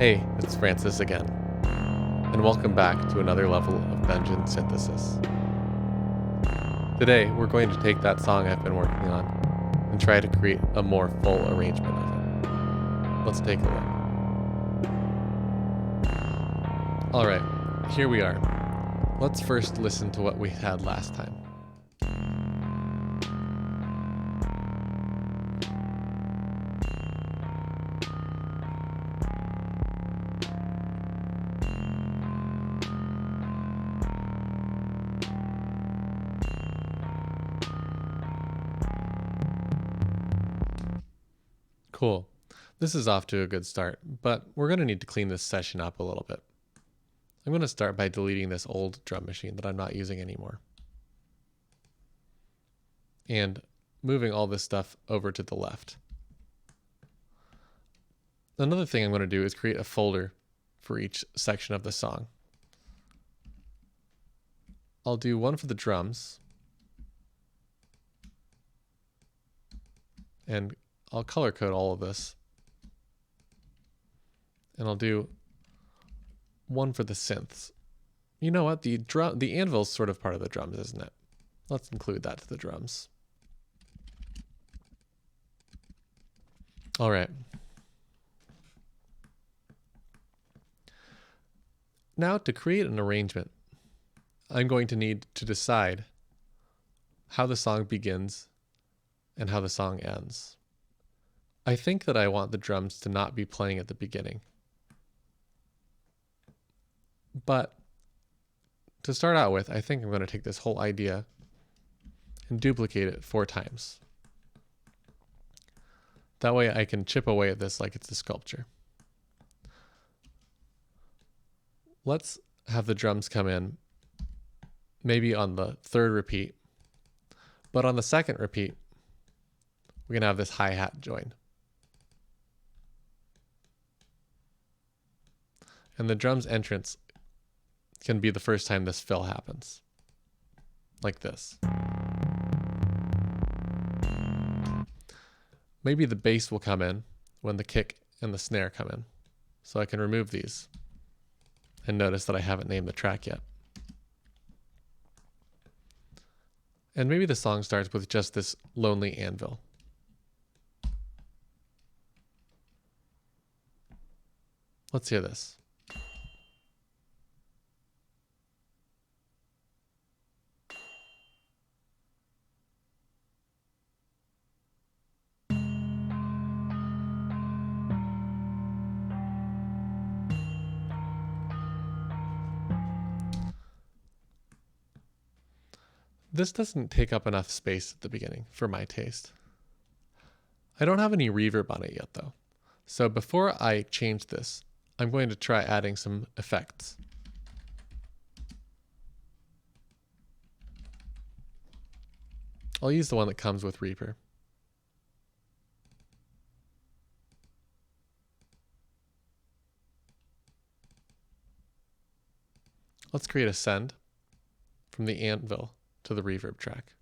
Hey, it's Francis again, and welcome back to another level of Dungeon Synthesis. Today, we're going to take that song I've been working on and try to create a more full arrangement of it. Let's take a look. Alright, here we are. Let's first listen to what we had last time. Cool. This is off to a good start, but we're going to need to clean this session up a little bit. I'm going to start by deleting this old drum machine that I'm not using anymore, and moving all this stuff over to the left. Another thing I'm going to do is create a folder for each section of the song. I'll do one for the drums, and I'll color code all of this. And I'll do one for the synths. You know what? The anvil's sort of part of the drums, isn't it? Let's include that to the drums. All right. Now, to create an arrangement, I'm going to need to decide how the song begins and how the song ends. I think that I want the drums to not be playing at the beginning. But to start out with, I think I'm going to take this whole idea and duplicate it 4 times. That way I can chip away at this like it's a sculpture. Let's have the drums come in maybe on the 3rd repeat. But on the 2nd repeat, we're going to have this hi-hat join. And the drums entrance can be the first time this fill happens. Like this. Maybe the bass will come in when the kick and the snare come in. So I can remove these. And notice that I haven't named the track yet. And maybe the song starts with just this lonely anvil. Let's hear this. This doesn't take up enough space at the beginning for my taste. I don't have any reverb on it yet though. So before I change this, I'm going to try adding some effects. I'll use the one that comes with reverb. Let's create a send from the anvil to the reverb track.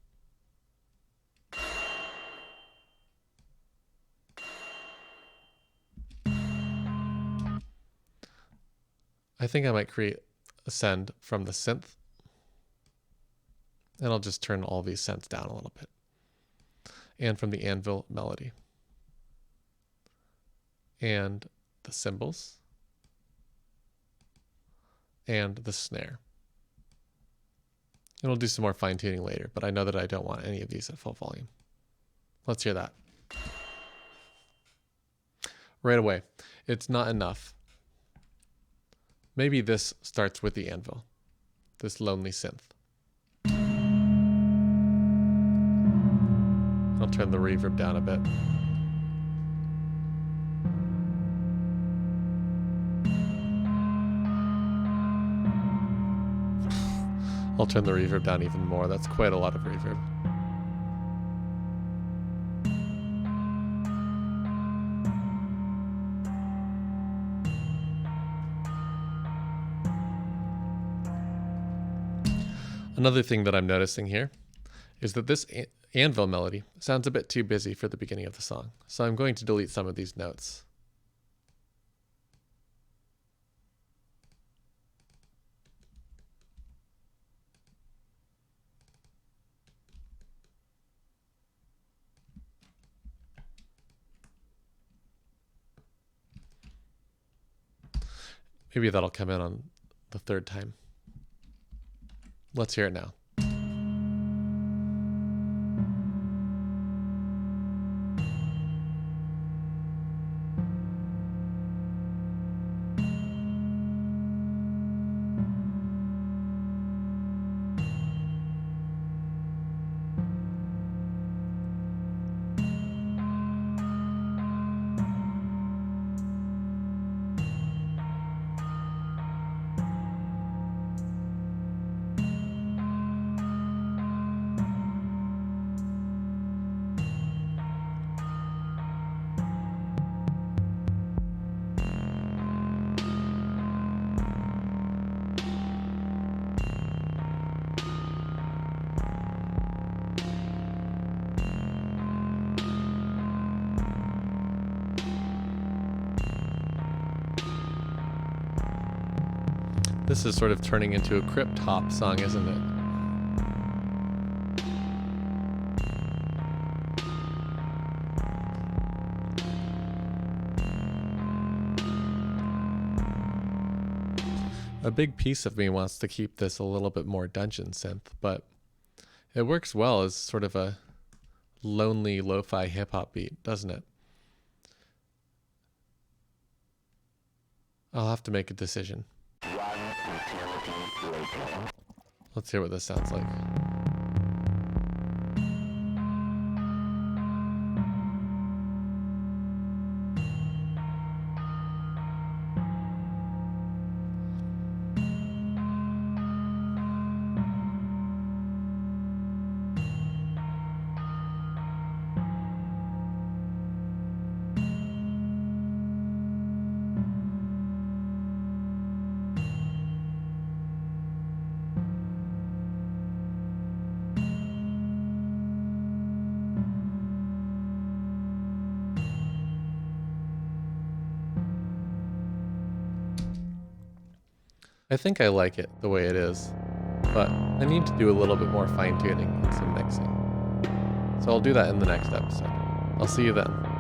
I think I might create a send from the synth, and I'll just turn all these sends down a little bit. And from the anvil melody. And the cymbals. And the snare. And we'll do some more fine tuning later, but I know that I don't want any of these at full volume. Let's hear that. Right away, it's not enough. Maybe this starts with the anvil, this lonely synth. I'll turn the reverb down a bit. I'll turn the reverb down even more. That's quite a lot of reverb. Another thing that I'm noticing here is that this anvil melody sounds a bit too busy for the beginning of the song. So I'm going to delete some of these notes. Maybe that'll come in on the third time. Let's hear it now. This is sort of turning into a crypt hop song, isn't it? A big piece of me wants to keep this a little bit more Dungeon Synth, but it works well as sort of a lonely lo-fi hip-hop beat, doesn't it? I'll have to make a decision. Let's hear what this sounds like. I think I like it the way it is, but I need to do a little bit more fine-tuning and some mixing. So I'll do that in the next episode. I'll see you then.